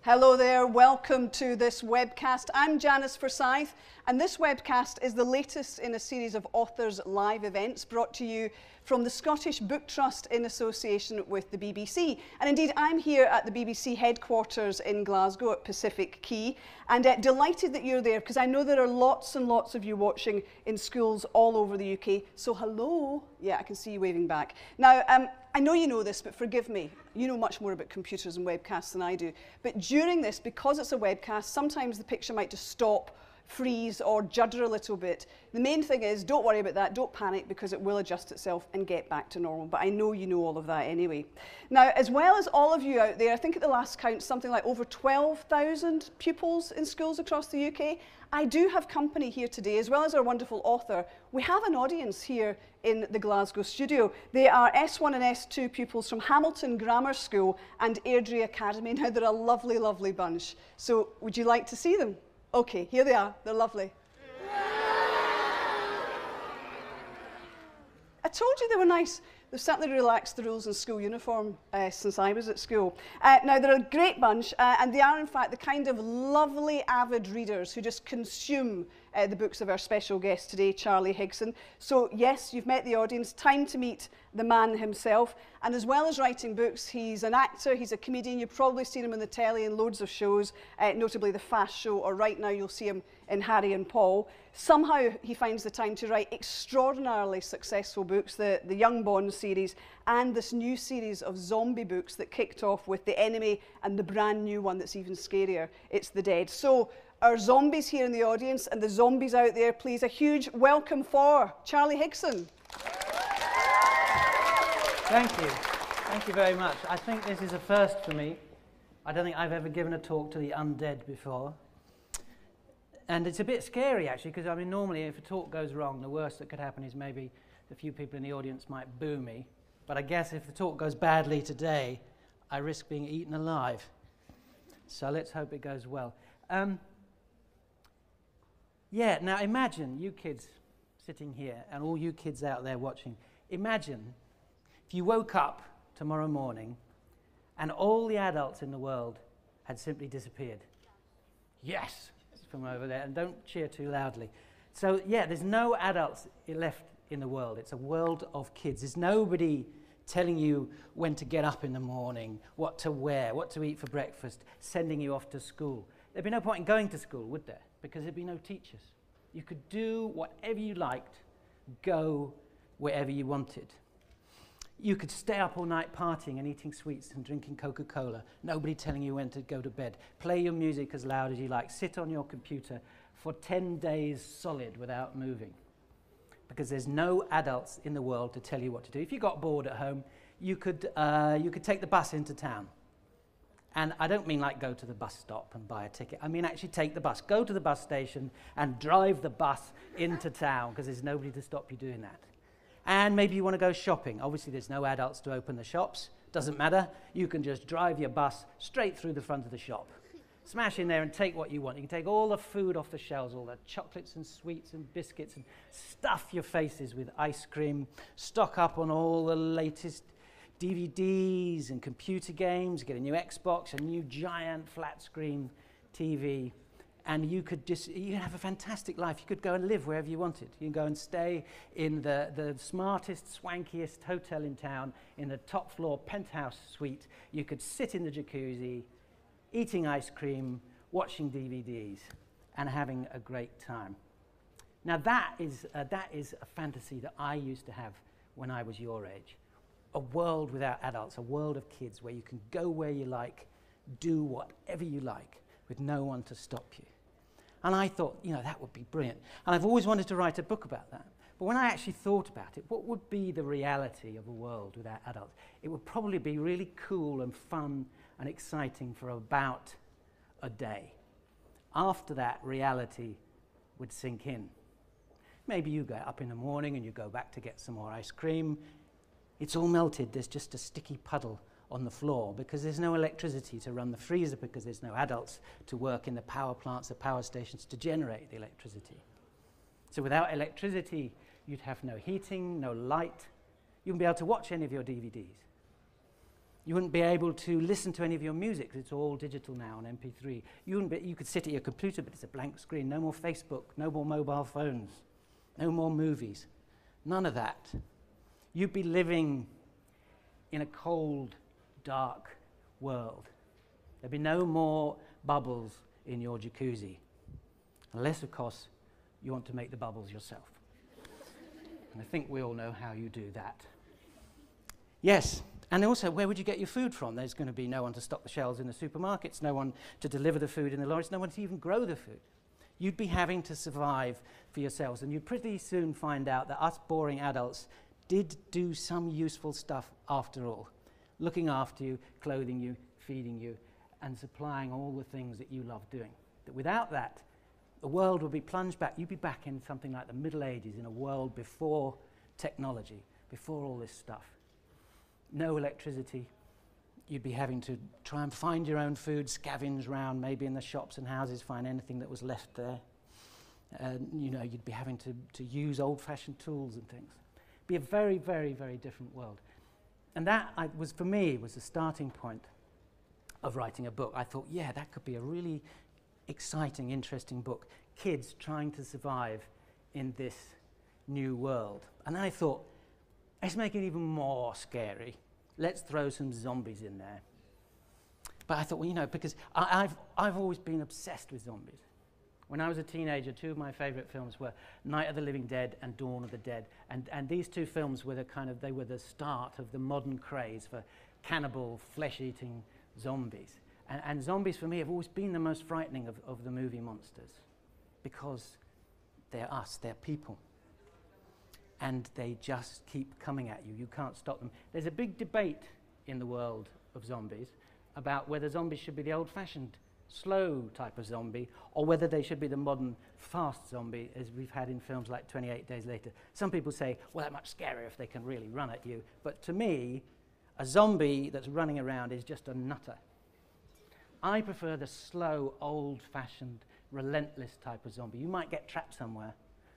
Hello there, welcome to this webcast. I'm Janice Forsyth, and this webcast is the latest in a series of Authors Live events brought to you from the Scottish Book Trust in association with the BBC. And indeed, I'm here at the BBC headquarters in Glasgow at Pacific Quay, and delighted that you're there because I know there are lots and lots of you watching in schools all over the UK. So hello, yeah, I can see you waving back. Now, I know you know this, but forgive me. You know much more about computers and webcasts than I do. But during this, because it's a webcast, sometimes the picture might just stop, freeze, or judder a little bit. The main thing is, don't worry about that, don't panic, because it will adjust itself and get back to normal. But I know you know all of that anyway. Now, as well as all of you out there, I think at the last count, something like over 12,000 pupils in schools across the UK. I do have company here today, as well as our wonderful author. We have an audience here in the Glasgow studio. They are S1 and S2 pupils from Hamilton Grammar School and Airdrie Academy. Now, they're a lovely, lovely bunch. So, would you like to see them? Okay, here they are. They're lovely. I told you they were nice. They've certainly relaxed the rules in school uniform since I was at school. Now, they're a great bunch, and they are, in fact, the kind of lovely, avid readers who just consume the books of our special guest today, Charlie Higson. So, yes, you've met the audience. Time to meet the man himself. And as well as writing books, he's an actor, he's a comedian. You've probably seen him on the telly in loads of shows, notably The Fast Show, or right now you'll see him in Harry and Paul. Somehow he finds the time to write extraordinarily successful books, the Young Bond series, and this new series of zombie books that kicked off with The Enemy and the brand new one that's even scarier, It's the Dead. So, our zombies here in the audience and the zombies out there, please, a huge welcome for Charlie Higson. Thank you. Thank you very much. I think this is a first for me. I don't think I've ever given a talk to the undead before. And it's a bit scary, actually, because, I mean, normally if a talk goes wrong, the worst that could happen is maybe a few people in the audience might boo me. But I guess if the talk goes badly today, I risk being eaten alive. So let's hope it goes well. Yeah, now imagine, you kids sitting here and all you kids out there watching, imagine if you woke up tomorrow morning and all the adults in the world had simply disappeared. Yes, from over there, and don't cheer too loudly. So yeah, there's no adults left in the world. It's a world of kids. There's nobody telling you when to get up in the morning, what to wear, what to eat for breakfast, sending you off to school. There'd be no point in going to school, would there? Because there'd be no teachers. You could do whatever you liked, go wherever you wanted. You could stay up all night partying and eating sweets and drinking Coca-Cola, nobody telling you when to go to bed. Play your music as loud as you like. Sit on your computer for 10 days solid without moving. Because there's no adults in the world to tell you what to do. If you got bored at home, you could take the bus into town. And I don't mean like go to the bus stop and buy a ticket. I mean actually take the bus. Go to the bus station and drive the bus into town, because there's nobody to stop you doing that. And maybe you want to go shopping. Obviously there's no adults to open the shops. Doesn't matter. You can just drive your bus straight through the front of the shop. Smash in there and take what you want. You can take all the food off the shelves, all the chocolates and sweets and biscuits, and stuff your faces with ice cream. Stock up on all the latest DVDs and computer games, get a new Xbox, a new giant flat screen TV, and you could have a fantastic life. You could go and live wherever you wanted. You can go and stay in the smartest, swankiest hotel in town, in the top floor penthouse suite. You could sit in the jacuzzi, eating ice cream, watching DVDs, and having a great time. Now that is a fantasy that I used to have when I was your age. A world without adults, a world of kids where you can go where you like, do whatever you like, with no one to stop you. And I thought, you know, that would be brilliant. And I've always wanted to write a book about that. But when I actually thought about it, what would be the reality of a world without adults? It would probably be really cool and fun and exciting for about a day. After that, reality would sink in. Maybe you get up in the morning and you go back to get some more ice cream. It's all melted. There's just a sticky puddle on the floor because there's no electricity to run the freezer, because there's no adults to work in the power plants, the power stations to generate the electricity. So without electricity, you'd have no heating, no light. You wouldn't be able to watch any of your DVDs. You wouldn't be able to listen to any of your music because it's all digital now on MP3. You could sit at your computer, but it's a blank screen. No more Facebook, no more mobile phones, no more movies. None of that. You'd be living in a cold, dark world. There'd be no more bubbles in your jacuzzi. Unless, of course, you want to make the bubbles yourself. And I think we all know how you do that. Yes, and also, where would you get your food from? There's going to be no one to stock the shelves in the supermarkets, no one to deliver the food in the lorries, no one to even grow the food. You'd be having to survive for yourselves, and you'd pretty soon find out that us boring adults did do some useful stuff after all, looking after you, clothing you, feeding you, and supplying all the things that you love doing. That without that, the world would be plunged back. You'd be back in something like the Middle Ages, in a world before technology, before all this stuff. No electricity. You'd be having to try and find your own food, scavenge around, maybe in the shops and houses, find anything that was left there. You'd be having to use old-fashioned tools and things. It'd be a very, very, very different world. And that was, for me, was the starting point of writing a book. I thought, yeah, that could be a really exciting, interesting book. Kids trying to survive in this new world. And then I thought, let's make it even more scary. Let's throw some zombies in there. But I thought, well, because I've always been obsessed with zombies. When I was a teenager, two of my favorite films were Night of the Living Dead and Dawn of the Dead. And these two films were they were the start of the modern craze for cannibal, flesh-eating zombies. And zombies, for me, have always been the most frightening of the movie monsters, because they're us, they're people. And they just keep coming at you. You can't stop them. There's a big debate in the world of zombies about whether zombies should be the old-fashioned, slow type of zombie, or whether they should be the modern, fast zombie, as we've had in films like 28 Days Later. Some people say, well, they're much scarier if they can really run at you. But to me, a zombie that's running around is just a nutter. I prefer the slow, old-fashioned, relentless type of zombie. You might get trapped somewhere,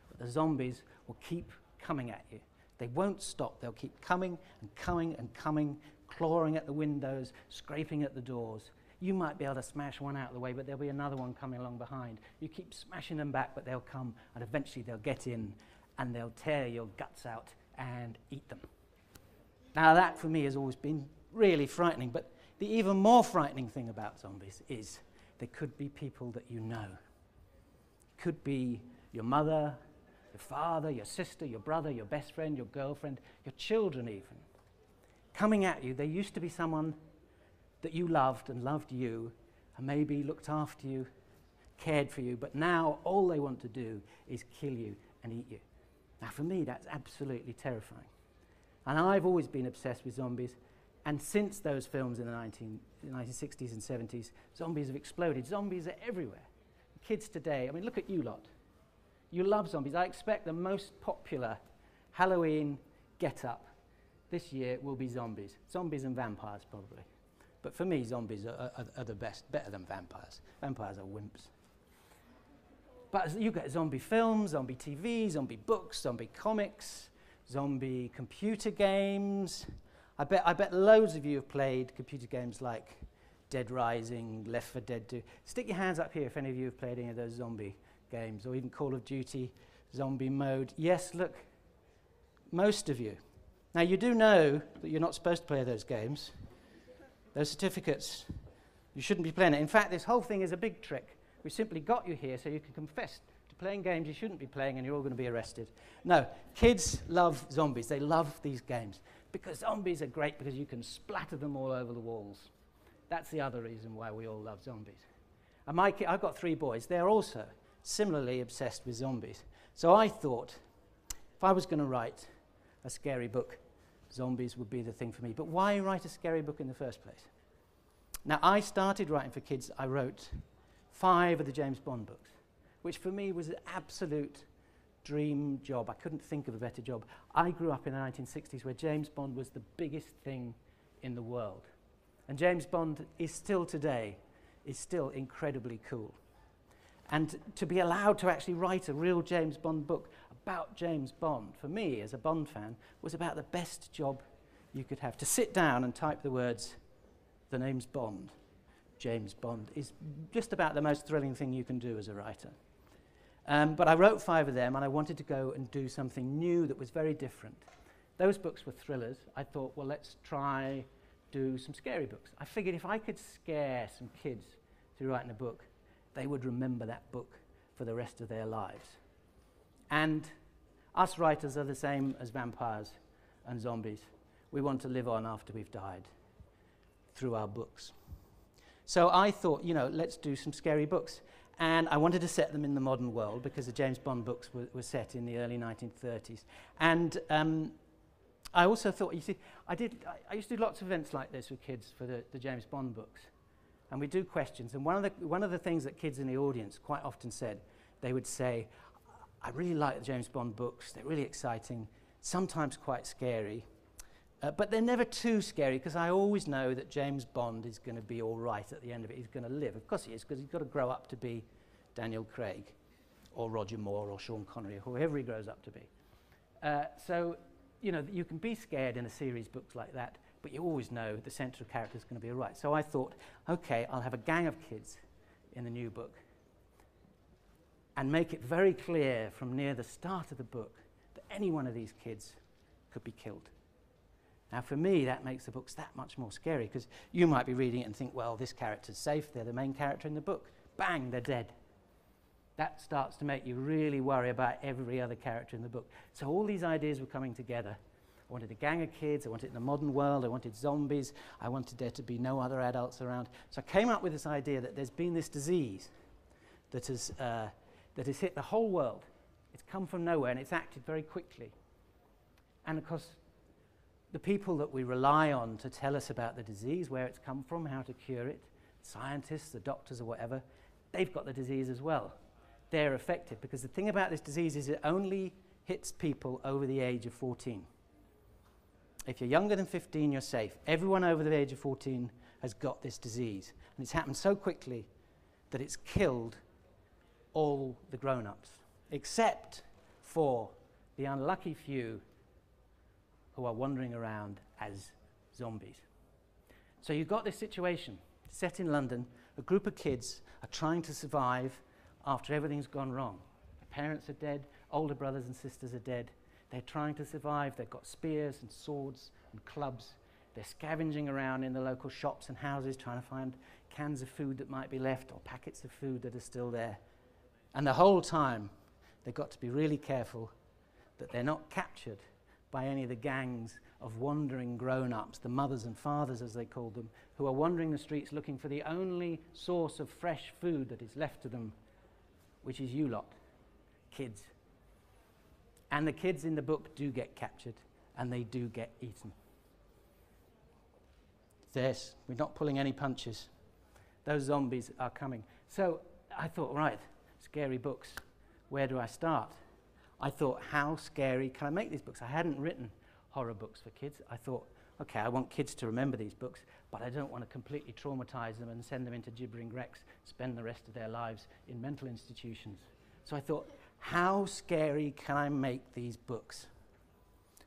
but the zombies will keep coming at you. They won't stop. They'll keep coming and coming and coming, clawing at the windows, scraping at the doors. You might be able to smash one out of the way, but there'll be another one coming along behind. You keep smashing them back, but they'll come, and eventually they'll get in, and they'll tear your guts out and eat them. Now that, for me, has always been really frightening, but the even more frightening thing about zombies is they could be people that you know. It could be your mother, your father, your sister, your brother, your best friend, your girlfriend, your children even. Coming at you, they used to be someone that you loved and loved you, and maybe looked after you, cared for you, but now all they want to do is kill you and eat you. Now for me, that's absolutely terrifying. And I've always been obsessed with zombies, and since those films in the 1960s and 70s, zombies have exploded. Zombies are everywhere. Kids today, I mean, look at you lot. You love zombies. I expect the most popular Halloween get-up this year will be zombies. Zombies and vampires, probably. But for me, zombies are the best, better than vampires. Vampires are wimps. But you get zombie films, zombie TV, zombie books, zombie comics, zombie computer games. I bet loads of you have played computer games like Dead Rising, Left 4 Dead 2. Stick your hands up here if any of you have played any of those zombie games, or even Call of Duty, zombie mode. Yes, look, most of you. Now, you do know that you're not supposed to play those games. Those certificates, you shouldn't be playing it. In fact, this whole thing is a big trick. We simply got you here so you can confess to playing games you shouldn't be playing, and you're all going to be arrested. No, kids love zombies. They love these games because zombies are great, because you can splatter them all over the walls. That's the other reason why we all love zombies. And I've got 3 boys. They're also similarly obsessed with zombies. So I thought, if I was going to write a scary book, zombies would be the thing for me. But why write a scary book in the first place? Now, I started writing for kids. I wrote 5 of the James Bond books, which for me was an absolute dream job. I couldn't think of a better job. I grew up in the 1960s where James Bond was the biggest thing in the world. And James Bond is still today, is still incredibly cool. And to be allowed to actually write a real James Bond book about James Bond, for me as a Bond fan, was about the best job you could have. To sit down and type the words, the name's Bond. James Bond is just about the most thrilling thing you can do as a writer. But I wrote 5 of them, and I wanted to go and do something new that was very different. Those books were thrillers. I thought, well, let's try do some scary books. I figured if I could scare some kids through writing a book, they would remember that book for the rest of their lives. And us writers are the same as vampires and zombies. We want to live on after we've died through our books. So I thought, you know, let's do some scary books. And I wanted to set them in the modern world because the James Bond books were set in the early 1930s. And I also thought, you see, I used to do lots of events like this with kids for the James Bond books. And we do questions. And one of the things that kids in the audience quite often said, they would say, I really like the James Bond books. They're really exciting, sometimes quite scary. But they're never too scary because I always know that James Bond is going to be all right at the end of it. He's going to live. Of course he is, because he's got to grow up to be Daniel Craig or Roger Moore or Sean Connery or whoever he grows up to be. So, you know, you can be scared in a series of books like that, but you always know the central character is going to be all right. So I thought, okay, I'll have a gang of kids in the new book and make it very clear from near the start of the book that any one of these kids could be killed. Now, for me, that makes the books that much more scary, because you might be reading it and think, well, this character's safe, they're the main character in the book. Bang, they're dead. That starts to make you really worry about every other character in the book. So all these ideas were coming together. I wanted a gang of kids, I wanted it in the modern world, I wanted zombies, I wanted there to be no other adults around. So I came up with this idea that there's been this disease that has hit the whole world. It's come from nowhere and it's acted very quickly. And of course, the people that we rely on to tell us about the disease, where it's come from, how to cure it, scientists, the doctors or whatever, they've got the disease as well. They're affected, because the thing about this disease is it only hits people over the age of 14. If you're younger than 15, you're safe. Everyone over the age of 14 has got this disease. And it's happened so quickly that it's killed all the grown-ups, except for the unlucky few who are wandering around as zombies. So you've got this situation set in London. A group of kids are trying to survive after everything's gone wrong. Their parents are dead, older brothers and sisters are dead. They're trying to survive. They've got spears and swords and clubs. They're scavenging around in the local shops and houses trying to find cans of food that might be left or packets of food that are still there. And the whole time, they've got to be really careful that they're not captured by any of the gangs of wandering grown-ups, the mothers and fathers, as they called them, who are wandering the streets looking for the only source of fresh food that is left to them, which is you lot, kids. And the kids in the book do get captured, and they do get eaten. Yes, we're not pulling any punches. Those zombies are coming. So I thought, right, scary books, where do I start? I thought, how scary can I make these books? I hadn't written horror books for kids. I thought, okay, I want kids to remember these books, but I don't want to completely traumatize them and send them into gibbering wrecks, spend the rest of their lives in mental institutions. So I thought, how scary can I make these books?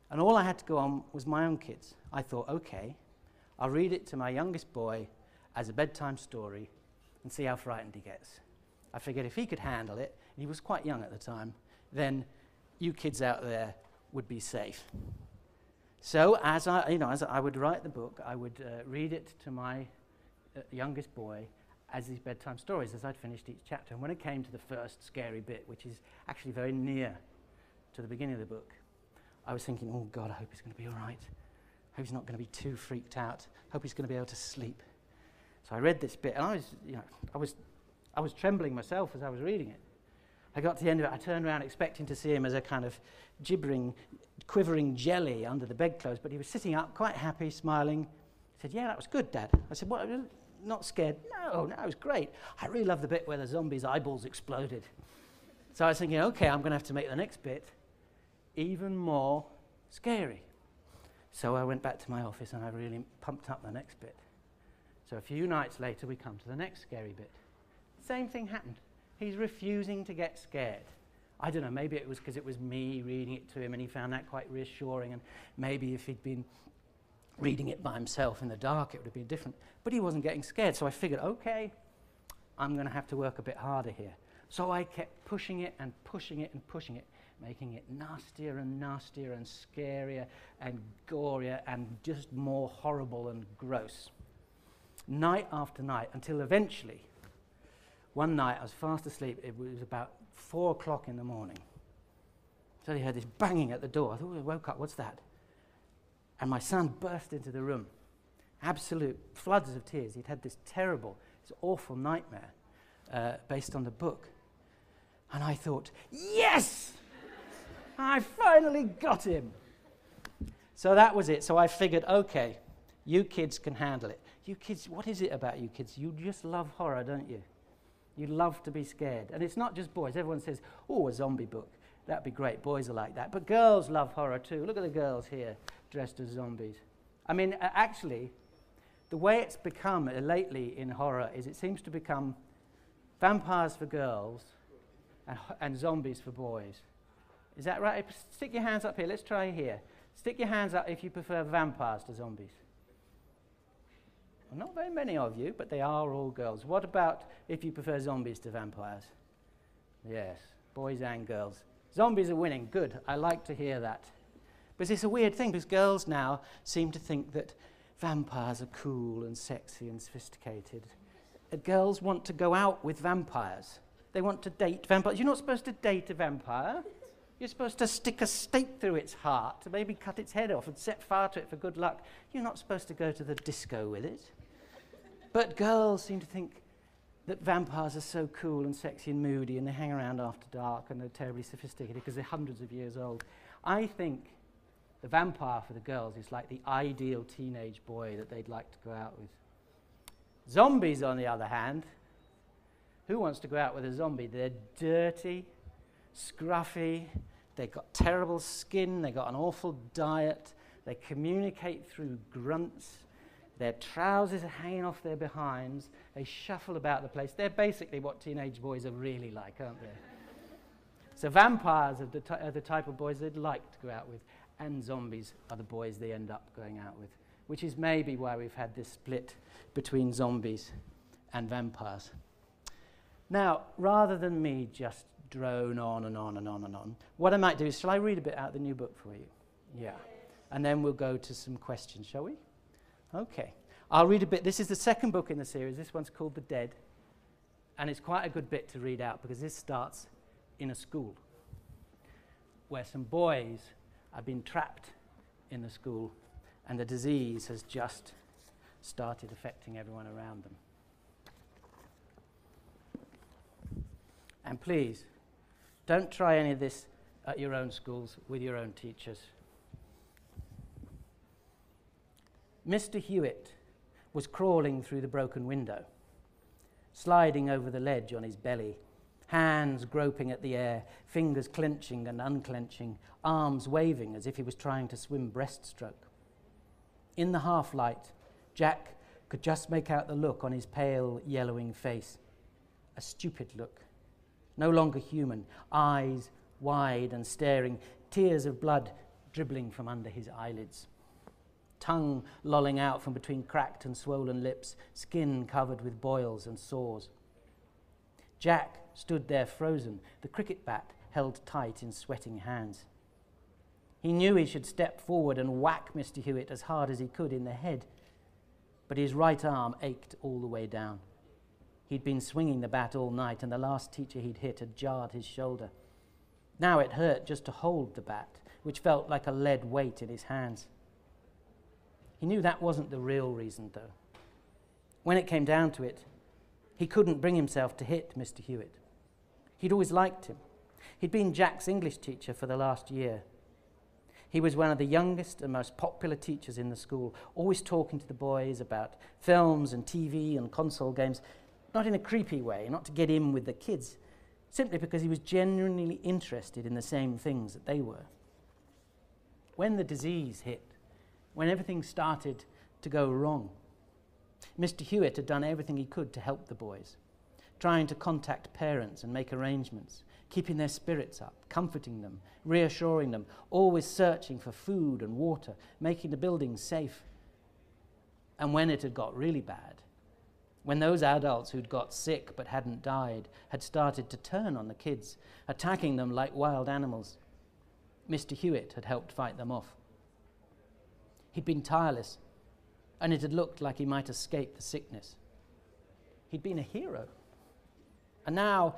And all I had to go on was my own kids. I thought, okay, I'll read it to my youngest boy as a bedtime story and see how frightened he gets. I figured if he could handle it, and he was quite young at the time, then you kids out there would be safe. So as I would write the book, I would read it to my youngest boy as these bedtime stories as I'd finished each chapter. And when it came to the first scary bit, which is actually very near to the beginning of the book, I was thinking, oh God, I hope he's going to be all right. I hope he's not going to be too freaked out. I hope he's going to be able to sleep. So I read this bit, and I was trembling myself as I was reading it. I got to the end of it, I turned around expecting to see him as a kind of gibbering, quivering jelly under the bedclothes, but he was sitting up, quite happy, smiling. He said, yeah, that was good, Dad. I said, what, not scared? No, it was great. I really love the bit where the zombie's eyeballs exploded. So I was thinking, okay, I'm going to have to make the next bit even more scary. So I went back to my office and I really pumped up the next bit. So a few nights later, we come to the next scary bit. Same thing happened. He's refusing to get scared. I don't know, maybe it was because it was me reading it to him and he found that quite reassuring, and maybe if he'd been reading it by himself in the dark, it would have been different. But he wasn't getting scared, so I figured, okay, I'm going to have to work a bit harder here. So I kept pushing it and pushing it and pushing it, making it nastier and nastier and scarier and gorier and just more horrible and gross. Night after night, until eventually, one night I was fast asleep. It was about 4 o'clock in the morning. So I heard this banging at the door. I thought, I woke up, what's that? And my son burst into the room. Absolute floods of tears. He'd had this terrible, this awful nightmare based on the book. And I thought, yes! I finally got him. So that was it. So I figured, okay, you kids can handle it. You kids, what is it about you kids? You just love horror, don't you? You love to be scared. And it's not just boys. Everyone says, oh, a zombie book. That'd be great. Boys are like that. But girls love horror too. Look at the girls here dressed as zombies. I mean, actually, the way it's become lately in horror is it seems to become vampires for girls and zombies for boys. Is that right? Stick your hands up here. Let's try here. Stick your hands up if you prefer vampires to zombies. Well, not very many of you, but they are all girls. What about if you prefer zombies to vampires? Yes, boys and girls. Zombies are winning. Good. I like to hear that. But it's a weird thing because girls now seem to think that vampires are cool and sexy and sophisticated. Girls want to go out with vampires. They want to date vampires. You're not supposed to date a vampire. You're supposed to stick a stake through its heart, to maybe cut its head off and set fire to it for good luck. You're not supposed to go to the disco with it. But girls seem to think that vampires are so cool and sexy and moody and they hang around after dark and they're terribly sophisticated because they're hundreds of years old. I think the vampire for the girls is like the ideal teenage boy that they'd like to go out with. Zombies, on the other hand, who wants to go out with a zombie? They're dirty, scruffy, they've got terrible skin, they've got an awful diet, they communicate through grunts, their trousers are hanging off their behinds, they shuffle about the place. They're basically what teenage boys are really like, aren't they? So vampires are the type of boys they'd like to go out with, and zombies are the boys they end up going out with, which is maybe why we've had this split between zombies and vampires. Now, rather than me just drone on and on and on and on, what I might do is, shall I read a bit out of the new book for you? Yeah. And then we'll go to some questions, shall we? Okay. I'll read a bit. This is the second book in the series. This one's called The Dead. And it's quite a good bit to read out because this starts in a school where some boys have been trapped in the school and the disease has just started affecting everyone around them. And please, don't try any of this at your own schools with your own teachers. Mr. Hewitt was crawling through the broken window, sliding over the ledge on his belly, hands groping at the air, fingers clenching and unclenching, arms waving as if he was trying to swim breaststroke. In the half-light, Jack could just make out the look on his pale, yellowing face. A stupid look. No longer human, eyes wide and staring, tears of blood dribbling from under his eyelids. Tongue lolling out from between cracked and swollen lips, skin covered with boils and sores. Jack stood there frozen, the cricket bat held tight in sweating hands. He knew he should step forward and whack Mr. Hewitt as hard as he could in the head, but his right arm ached all the way down. He'd been swinging the bat all night, and the last teacher he'd hit had jarred his shoulder. Now it hurt just to hold the bat, which felt like a lead weight in his hands. He knew that wasn't the real reason, though. When it came down to it, he couldn't bring himself to hit Mr. Hewitt. He'd always liked him. He'd been Jack's English teacher for the last year. He was one of the youngest and most popular teachers in the school, always talking to the boys about films and TV and console games, not in a creepy way, not to get in with the kids, simply because he was genuinely interested in the same things that they were. When the disease hit, when everything started to go wrong, Mr. Hewitt had done everything he could to help the boys, trying to contact parents and make arrangements, keeping their spirits up, comforting them, reassuring them, always searching for food and water, making the buildings safe, And when it had got really bad, when those adults who'd got sick but hadn't died had started to turn on the kids, attacking them like wild animals, Mr. Hewitt had helped fight them off. He'd been tireless, and it had looked like he might escape the sickness. He'd been a hero. And now,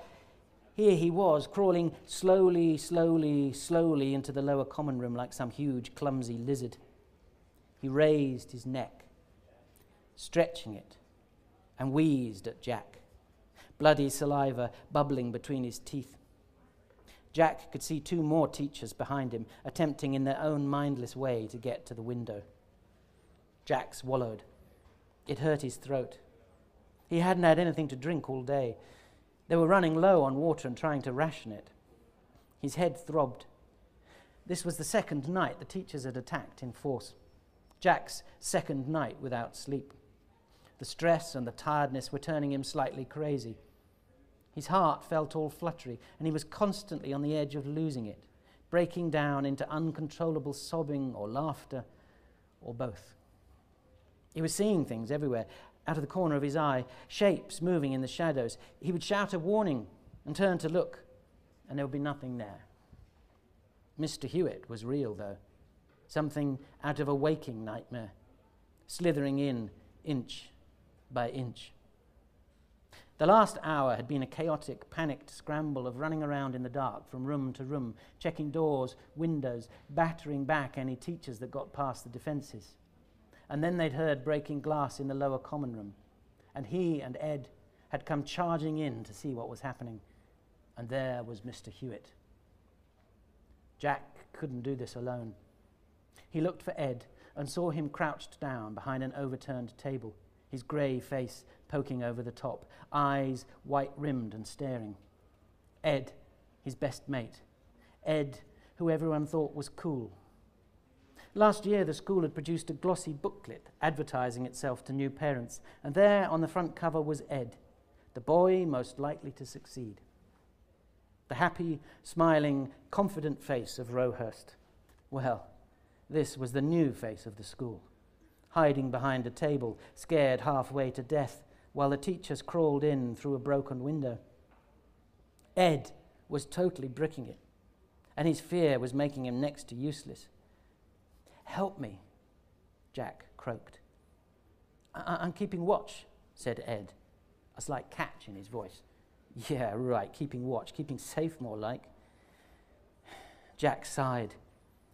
here he was, crawling slowly, slowly, slowly into the lower common room like some huge, clumsy lizard. He raised his neck, stretching it, and wheezed at Jack, bloody saliva bubbling between his teeth. Jack could see 2 more teachers behind him, attempting in their own mindless way to get to the window. Jack swallowed. It hurt his throat. He hadn't had anything to drink all day. They were running low on water and trying to ration it. His head throbbed. This was the 2nd night the teachers had attacked in force. Jack's 2nd night without sleep. The stress and the tiredness were turning him slightly crazy. His heart felt all fluttery, and he was constantly on the edge of losing it, breaking down into uncontrollable sobbing or laughter, or both. He was seeing things everywhere, out of the corner of his eye, shapes moving in the shadows. He would shout a warning and turn to look, and there would be nothing there. Mr. Hewitt was real, though, something out of a waking nightmare, slithering in inch by inch. The last hour had been a chaotic, panicked scramble of running around in the dark from room to room, checking doors, windows, battering back any teachers that got past the defences. And then they'd heard breaking glass in the lower common room, and he and Ed had come charging in to see what was happening, and there was Mr. Hewitt. Jack couldn't do this alone. He looked for Ed and saw him crouched down behind an overturned table, his grey face poking over the top, eyes white-rimmed and staring. Ed, his best mate. Ed, who everyone thought was cool. Last year, the school had produced a glossy booklet advertising itself to new parents, and there on the front cover was Ed, the boy most likely to succeed. The happy, smiling, confident face of Rowhurst. Well, this was the new face of the school, hiding behind a table, scared halfway to death, while the teachers crawled in through a broken window. Ed was totally bricking it, and his fear was making him next to useless. "Help me," Jack croaked. I'm keeping watch," said Ed, a slight catch in his voice. "Yeah, right, keeping watch, keeping safe more like." Jack sighed.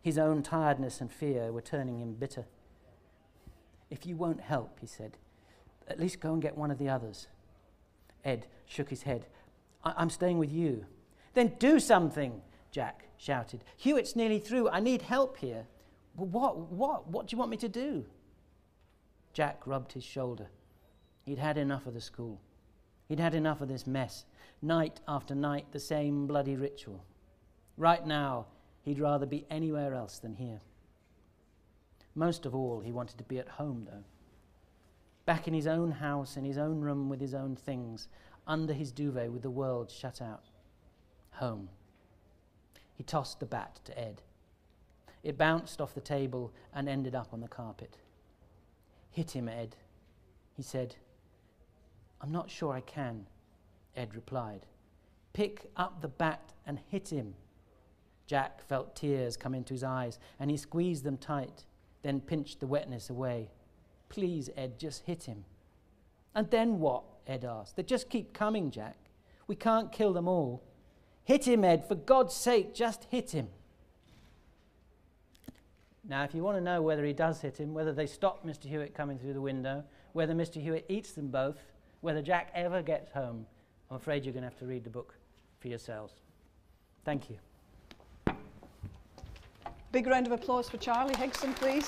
His own tiredness and fear were turning him bitter. "If you won't help," he said, "at least go and get one of the others." Ed shook his head. I'm staying with you." "Then do something," Jack shouted. "Hewitt's nearly through. I need help here." What do you want me to do?" Jack rubbed his shoulder. He'd had enough of the school. He'd had enough of this mess. Night after night, the same bloody ritual. Right now, he'd rather be anywhere else than here. Most of all, he wanted to be at home, though. Back in his own house, in his own room with his own things, under his duvet with the world shut out. Home. He tossed the bat to Ed. It bounced off the table and ended up on the carpet. "Hit him, Ed," he said. "I'm not sure I can," Ed replied. "Pick up the bat and hit him." Jack felt tears come into his eyes, and he squeezed them tight, then pinched the wetness away. "Please, Ed, just hit him." "And then what?" Ed asked. "They just keep coming, Jack. We can't kill them all." "Hit him, Ed, for God's sake, just hit him." Now, if you want to know whether he does hit him, whether they stop Mr. Hewitt coming through the window, whether Mr. Hewitt eats them both, whether Jack ever gets home, I'm afraid you're going to have to read the book for yourselves. Thank you. Big round of applause for Charlie Higson, please.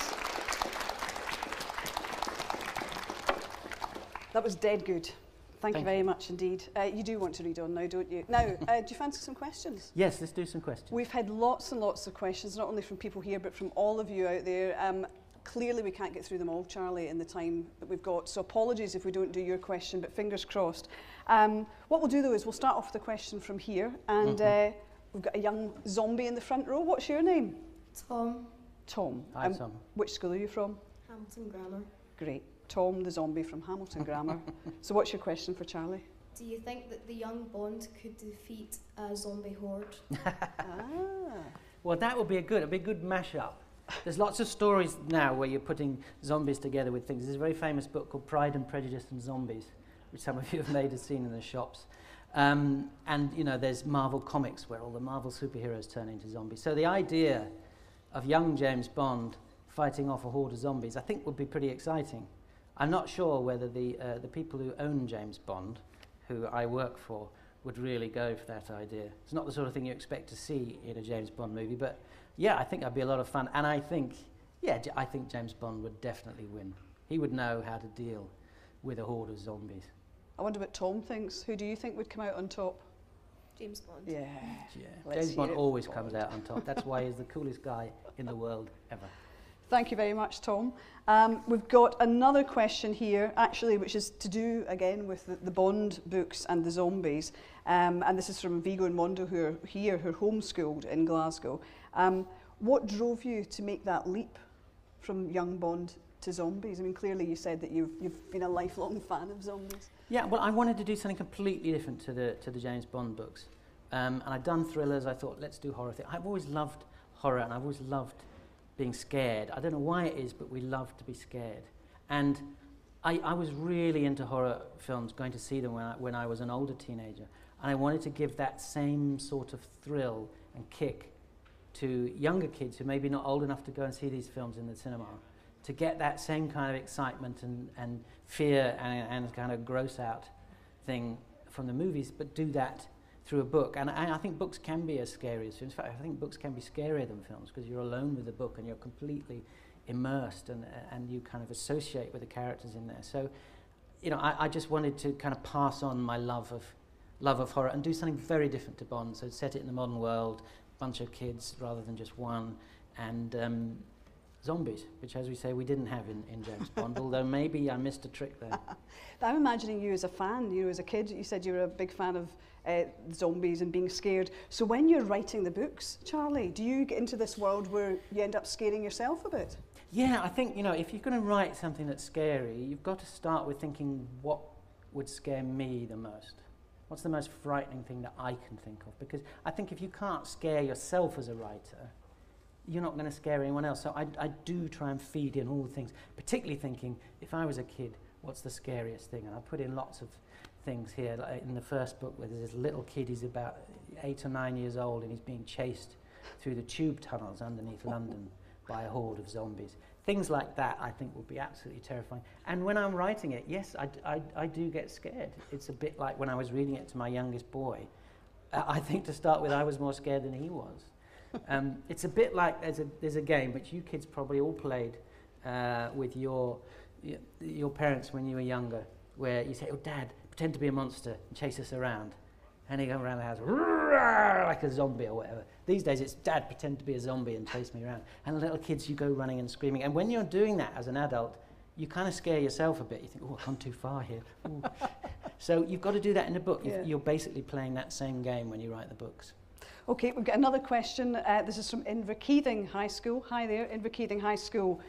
That was dead good. Thank you very much indeed. You do want to read on now, don't you? Now, do you fancy some questions? Yes, let's do some questions. We've had lots and lots of questions, not only from people here, but from all of you out there. Clearly, we can't get through them all, Charlie, in the time that we've got. So apologies if we don't do your question, but fingers crossed. What we'll do, though, is we'll start off with a question from here. And we've got a young zombie in the front row. What's your name? Tom. Tom. Hi, Tom. Which school are you from? Hamilton Grammar. Great. Tom the zombie from Hamilton Grammar. So what's your question for Charlie? Do you think that the young Bond could defeat a zombie horde? Well, that would be a good mashup. There's lots of stories now where you're putting zombies together with things. There's a very famous book called Pride and Prejudice and Zombies, which some of you have maybe seen in the shops. And, you know, there's Marvel Comics where all the Marvel superheroes turn into zombies. So the idea of young James Bond fighting off a horde of zombies, I think would be pretty exciting. I'm not sure whether the people who own James Bond, who I work for, would really go for that idea. It's not the sort of thing you expect to see in a James Bond movie, but yeah, I think that'd be a lot of fun. And I think James Bond would definitely win. He would know how to deal with a horde of zombies. I wonder what Tom thinks. Who do you think would come out on top? James Bond. Yeah. James Bond always comes out on top. That's why he's the coolest guy in the world ever. Thank you very much, Tom. We've got another question here, actually, which is to do, again, with the Bond books and the zombies. And this is from Vigo and Mondo, who are here, who are homeschooled in Glasgow. What drove you to make that leap from young Bond to zombies? I mean, clearly you said that you've been a lifelong fan of zombies. Yeah, well, I wanted to do something completely different to the James Bond books. And I'd done thrillers. I thought, let's do horror. I've always loved horror, and I've always loved being scared. I don't know why it is, but we love to be scared. And I was really into horror films, going to see them when I was an older teenager. And I wanted to give that same sort of thrill and kick to younger kids who may be not old enough to go and see these films in the cinema, to get that same kind of excitement and fear and kind of gross out thing from the movies, but do that through a book. And I think books can be as scary as films. In fact, I think books can be scarier than films because you're alone with the book and you're completely immersed and you kind of associate with the characters in there. So, you know, I just wanted to kind of pass on my love of horror and do something very different to Bond. So set it in the modern world, bunch of kids rather than just one, and zombies, which, as we say, we didn't have in James Bond, although maybe I missed a trick there. I'm imagining you as a fan, you know, as a kid, you said you were a big fan of zombies and being scared. So when you're writing the books, Charlie, do you get into this world where you end up scaring yourself a bit? Yeah, I think, you know, if you're going to write something that's scary, you've got to start with thinking, what would scare me the most? What's the most frightening thing that I can think of? Because I think if you can't scare yourself as a writer, you're not going to scare anyone else. So I do try and feed in all the things, particularly thinking, if I was a kid, what's the scariest thing? And I put in lots of things here. Like in the first book, where there's this little kid, he's about 8 or 9 years old, and he's being chased through the tube tunnels underneath London by a horde of zombies. Things like that, I think, would be absolutely terrifying. And when I'm writing it, yes, I do get scared. It's a bit like when I was reading it to my youngest boy. I think to start with, I was more scared than he was. It's a bit like there's a game which you kids probably all played with your parents when you were younger, where you say, "Oh, Dad, pretend to be a monster and chase us around," and he go around the house like a zombie or whatever. These days it's, "Dad, pretend to be a zombie and chase me around." And the little kids, you go running and screaming. And when you're doing that as an adult, you kind of scare yourself a bit. You think, "Oh, I've gone too far here." So you've got to do that in a book. Yeah. You're basically playing that same game when you write the books. Okay, we've got another question. This is from Inverkeithing High School. Hi there, Inverkeithing High School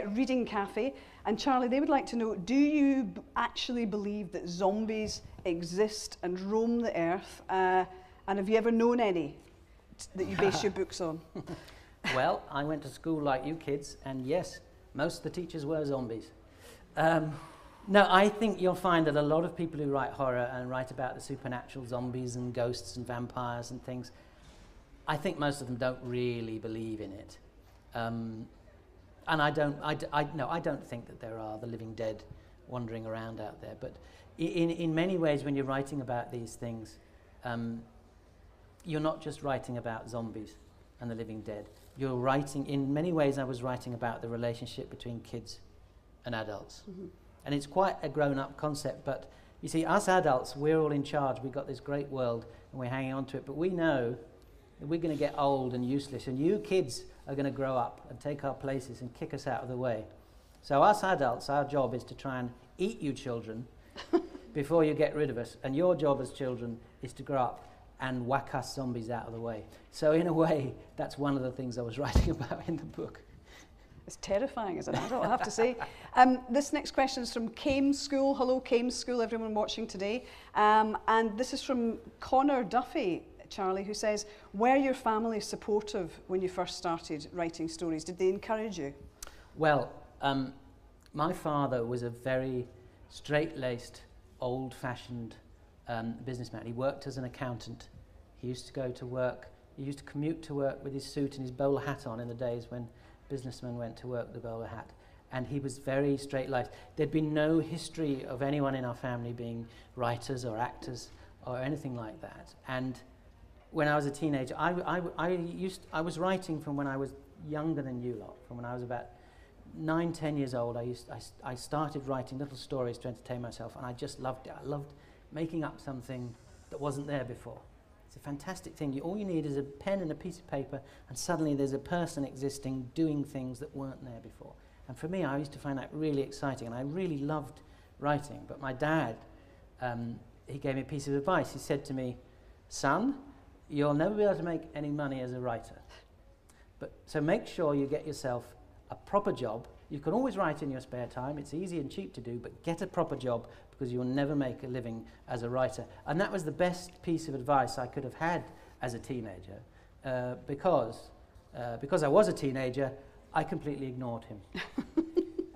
Reading Cafe. And Charlie, they would like to know, do you actually believe that zombies exist and roam the earth? And have you ever known any that you base your books on? Well, I went to school like you kids, and yes, most of the teachers were zombies. No, I think you'll find that a lot of people who write horror and write about the supernatural, zombies and ghosts and vampires and things, I think most of them don't really believe in it. And I don't think that there are the living dead wandering around out there. But in many ways, when you're writing about these things, you're not just writing about zombies and the living dead. You're writing, in many ways, I was writing about the relationship between kids and adults. Mm-hmm. And it's quite a grown-up concept, but you see, us adults, we're all in charge. We've got this great world, and we're hanging on to it. But we know that we're going to get old and useless, and you kids are going to grow up and take our places and kick us out of the way. So us adults, our job is to try and eat you children before you get rid of us, and your job as children is to grow up and whack us zombies out of the way. So in a way, that's one of the things I was writing about in the book. It's terrifying as an adult, I have to say. This next question is from Kames School. Hello, Kames School, everyone watching today. And this is from Connor Duffy, Charlie, who says, were your family supportive when you first started writing stories? Did they encourage you? Well, my father was a very straight-laced, old-fashioned businessman. He worked as an accountant. He used to go to work, he used to commute to work with his suit and his bowler hat on in the days when businessmen went to work with the bowler hat. And he was very straight-laced. There'd been no history of anyone in our family being writers or actors or anything like that. And when I was a teenager, I was writing from when I was younger than you lot. From when I was about 9, 10 years old, I started writing little stories to entertain myself, and I just loved it. I loved making up something that wasn't there before. It's a fantastic thing. All you need is a pen and a piece of paper, and suddenly there's a person existing doing things that weren't there before. And for me, I used to find that really exciting, and I really loved writing. But my dad, he gave me a piece of advice. He said to me, son, you'll never be able to make any money as a writer. So make sure you get yourself a proper job. You can always write in your spare time. It's easy and cheap to do, but get a proper job because you'll never make a living as a writer. And that was the best piece of advice I could have had as a teenager because I was a teenager, I completely ignored him.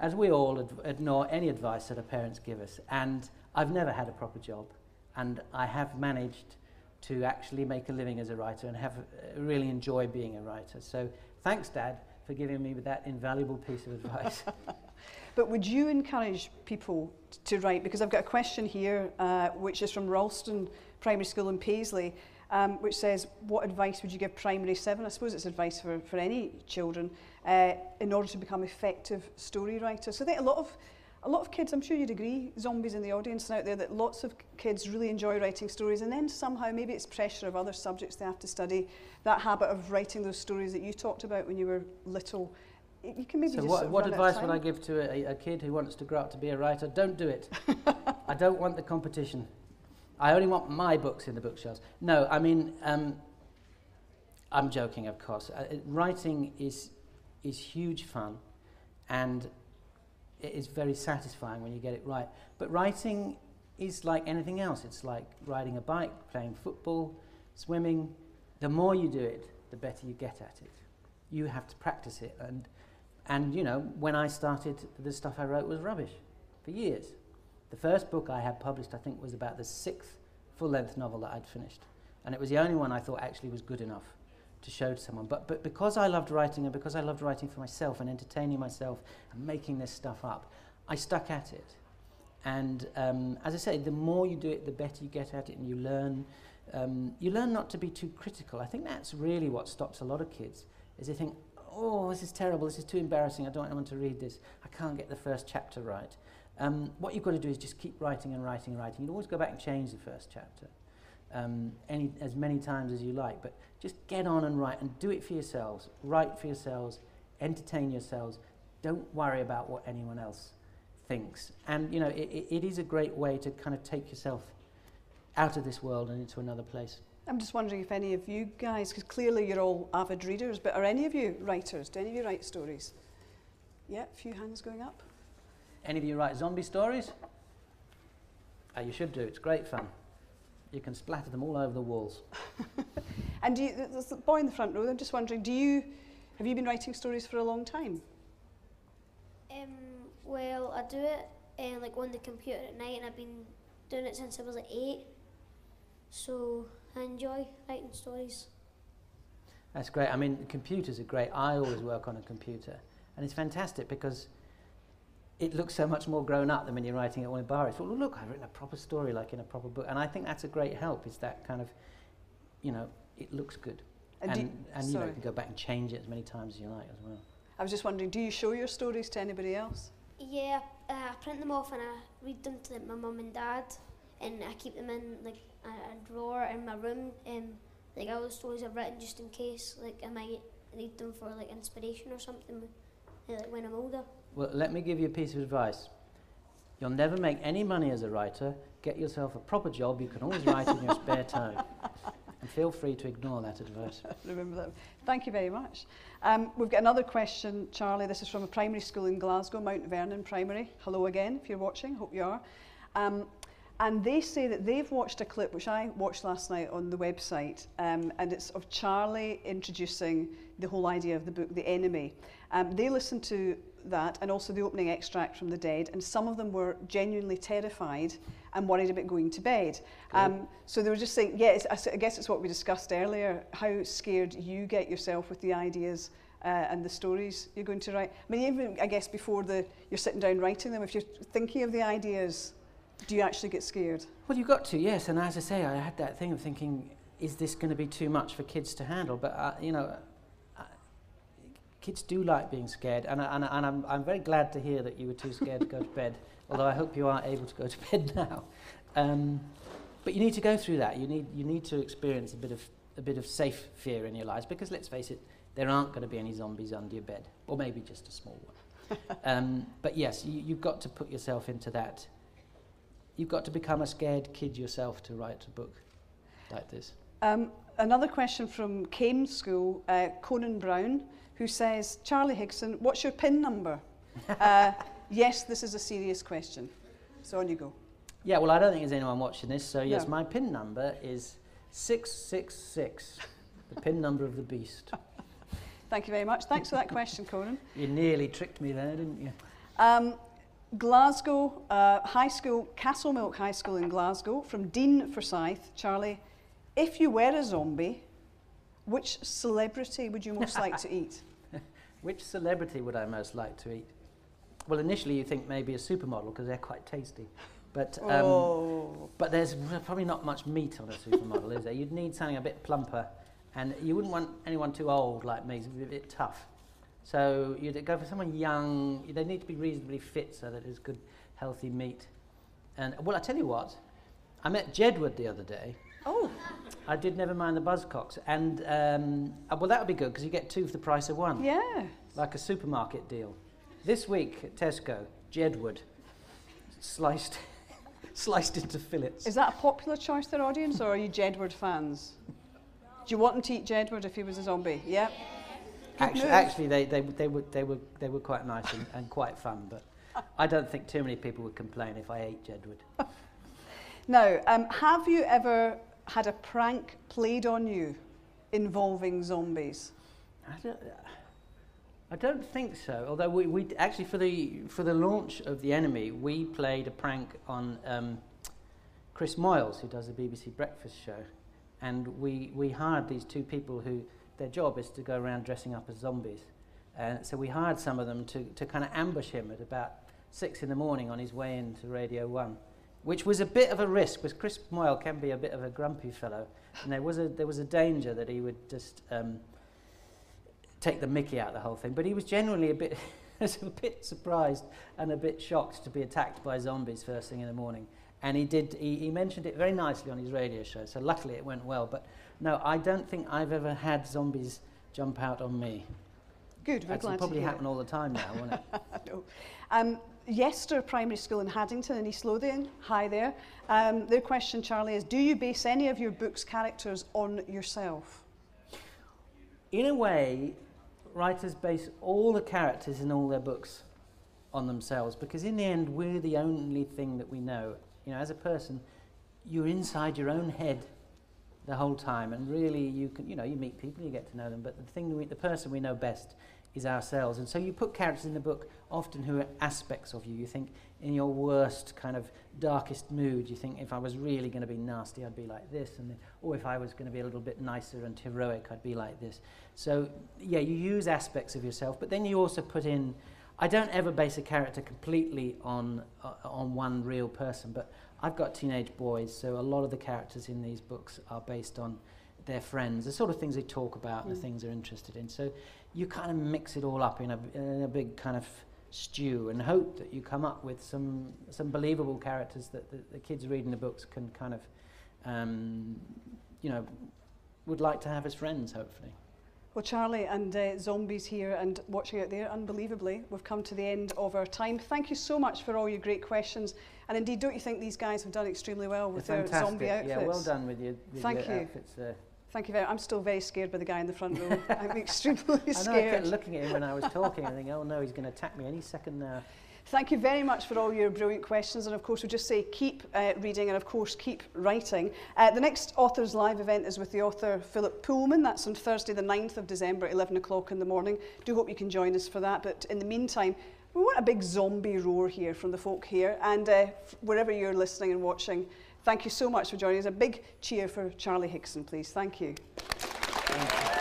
As we all ignore any advice that our parents give us. And I've never had a proper job. And I have managed to actually make a living as a writer and really enjoy being a writer. So thanks, Dad, for giving me that invaluable piece of advice. But would you encourage people to write? Because I've got a question here, which is from Ralston Primary School in Paisley, which says, what advice would you give primary 7? I suppose it's advice for any children, in order to become effective story writers. So I think a lot of kids, I'm sure you'd agree, zombies in the audience and out there, that lots of kids really enjoy writing stories, and then somehow maybe it's pressure of other subjects they have to study, that habit of writing those stories that you talked about when you were little. You can maybe so just what advice would I give to a kid who wants to grow up to be a writer? Don't do it. I don't want the competition. I only want my books in the bookshelves. No, I mean, I'm joking, of course. Writing is huge fun, and it is very satisfying when you get it right. But writing is like anything else. It's like riding a bike, playing football, swimming. The more you do it, the better you get at it. You have to practice it. And you know, when I started, the stuff I wrote was rubbish for years. The first book I had published, I think, was about the 6th full-length novel that I'd finished. And it was the only one I thought actually was good enough to show to someone. But because I loved writing, and because I loved writing for myself and entertaining myself and making this stuff up, I stuck at it. And as I say, the more you do it, the better you get at it, and you learn not to be too critical. I think that's really what stops a lot of kids, is they think, oh, this is terrible, this is too embarrassing, I don't want to read this, I can't get the first chapter right. What you've got to do is just keep writing and writing and writing. You'd always go back and change the first chapter as many times as you like, but just get on and write, and do it for yourselves. Write for yourselves, entertain yourselves. Don't worry about what anyone else thinks. And you know, it is a great way to kind of take yourself out of this world and into another place. I'm just wondering if any of you guys, because clearly you're all avid readers, but are any of you writers? Do any of you write stories? Yeah, a few hands going up. Any of you write zombie stories? You should do, it's great fun. You can splatter them all over the walls. And there's the boy in the front row, I'm just wondering, have you been writing stories for a long time? Well, I do it like on the computer at night, and I've been doing it since I was like 8. So I enjoy writing stories. That's great. I mean, computers are great. I always work on a computer, and it's fantastic because it looks so much more grown up than when you're writing it on a bar. It's, well, look, I've written a proper story like in a proper book, and I think that's a great help. Is that kind of, you know, it looks good, and you know, you can go back and change it as many times as you like as well. I was just wondering, do you show your stories to anybody else? Yeah, I print them off and I read them to my mum and dad, and I keep them in like a drawer in my room. Like all the stories I've written, just in case, like I might need them for like inspiration or something, like when I'm older. Well, let me give you a piece of advice. You'll never make any money as a writer. Get yourself a proper job. You can always write in your spare time. Feel free to ignore that advice. Remember that. Thank you very much. We've got another question, Charlie. This is from a primary school in Glasgow, Mount Vernon Primary. Hello again, if you're watching. Hope you are. And they say that they've watched a clip, which I watched last night on the website, and it's of Charlie introducing the whole idea of the book, The Enemy. They listened to that and also the opening extract from The Dead, and some of them were genuinely terrified and worried about going to bed. So they were just saying, yeah, I guess it's what we discussed earlier, how scared you get yourself with the ideas and the stories you're going to write. I mean, even, I guess, before you're sitting down writing them, if you're thinking of the ideas, do you actually get scared? Well, you've got to, yes. And as I say, I had that thing of thinking, is this going to be too much for kids to handle? But, you know, kids do like being scared. And I'm very glad to hear that you were too scared to go to bed, although I hope you are able to go to bed now. But you need to go through that. You need to experience a bit of safe fear in your lives, because let's face it, there aren't going to be any zombies under your bed, or maybe just a small one. But yes, you've got to put yourself into that. You've got to become a scared kid yourself to write a book like this. Another question from Came School, Conan Brown, who says, Charlie Higson, what's your PIN number? Yes, this is a serious question. So on you go. Yeah, well, I don't think there's anyone watching this, so yes, No. my PIN number is 666, the PIN number of the beast. Thank you very much. Thanks for that question, Conan. You nearly tricked me there, didn't you? Glasgow High School, Castlemilk High School in Glasgow, from Dean Forsyth. Charlie, if you were a zombie, which celebrity would you most like to eat? Which celebrity would I most like to eat? Well, initially you think maybe a supermodel, because they're quite tasty. But but there's probably not much meat on a supermodel, is there? You'd need something a bit plumper, and you wouldn't want anyone too old like me, so it'd be a bit tough. So you'd go for someone young. They need to be reasonably fit so that there's good, healthy meat. And well, I tell you what, I met Jedward the other day. Oh. I did Never Mind the Buzzcocks, and well, that would be good because you get two for the price of one. Yeah. Like a supermarket deal. This week at Tesco, Jedward, sliced into fillets. Is that a popular choice to their audience, or are you Jedward fans? Do you want him to eat Jedward if he was a zombie? Yeah. Actually, they were quite nice and quite fun, but I don't think too many people would complain if I ate Jedward. Now, have you ever had a prank played on you involving zombies? I don't think so. Although we actually for the launch of The Enemy, we played a prank on Chris Moyles, who does the BBC Breakfast show, and we hired these two people who. Their job is to go around dressing up as zombies. So we hired some of them to kind of ambush him at about 6 in the morning on his way into Radio 1, which was a bit of a risk, because Chris Moyle can be a bit of a grumpy fellow, and there was a danger that he would just take the mickey out of the whole thing. But he was generally a bit surprised and a bit shocked to be attacked by zombies first thing in the morning. And he mentioned it very nicely on his radio show, so luckily it went well. But no, I don't think I've ever had zombies jump out on me. Good, we're glad to hear. It'll probably happen all the time now, won't it? No. Yester Primary School in Haddington in East Lothian, hi there. Their question, Charlie, is do you base any of your book's characters on yourself? In a way, writers base all the characters in all their books on themselves, because in the end, we're the only thing that we know. You know, as a person, you're inside your own head the whole time, and really you meet people, you get to know them, but the person we know best is ourselves. And so you put characters in the book often who are aspects of you. You think in your worst kind of darkest mood, you think if I was really going to be nasty, I'd be like this, or if I was going to be a little bit nicer and heroic, I'd be like this. So yeah, you use aspects of yourself, but then you also put in. I don't ever base a character completely on one real person, but I've got teenage boys, so a lot of the characters in these books are based on their friends, the sort of things they talk about and the things they're interested in. So you kind of mix it all up in a big kind of stew and hope that you come up with some believable characters that the kids reading the books can kind of, would like to have as friends, hopefully. Well, Charlie and zombies here and watching out there, unbelievably, we've come to the end of our time. Thank you so much for all your great questions. And indeed, don't you think these guys have done extremely well with their zombie outfits? Yeah, well done with your Thank you. outfits there. Thank you very much. I'm still very scared by the guy in the front row. I'm extremely I scared. know, I kept looking at him when I was talking and thinking, oh no, he's going to attack me any second now. Thank you very much for all your brilliant questions, and of course we'll just say keep reading and of course keep writing. The next Authors Live event is with the author Philip Pullman. That's on Thursday the 9th of December at 11 o'clock in the morning. Do hope you can join us for that, but in the meantime we want a big zombie roar here from the folk here, and wherever you're listening and watching, thank you so much for joining us. A big cheer for Charlie Higson, please. Thank you. Thank you.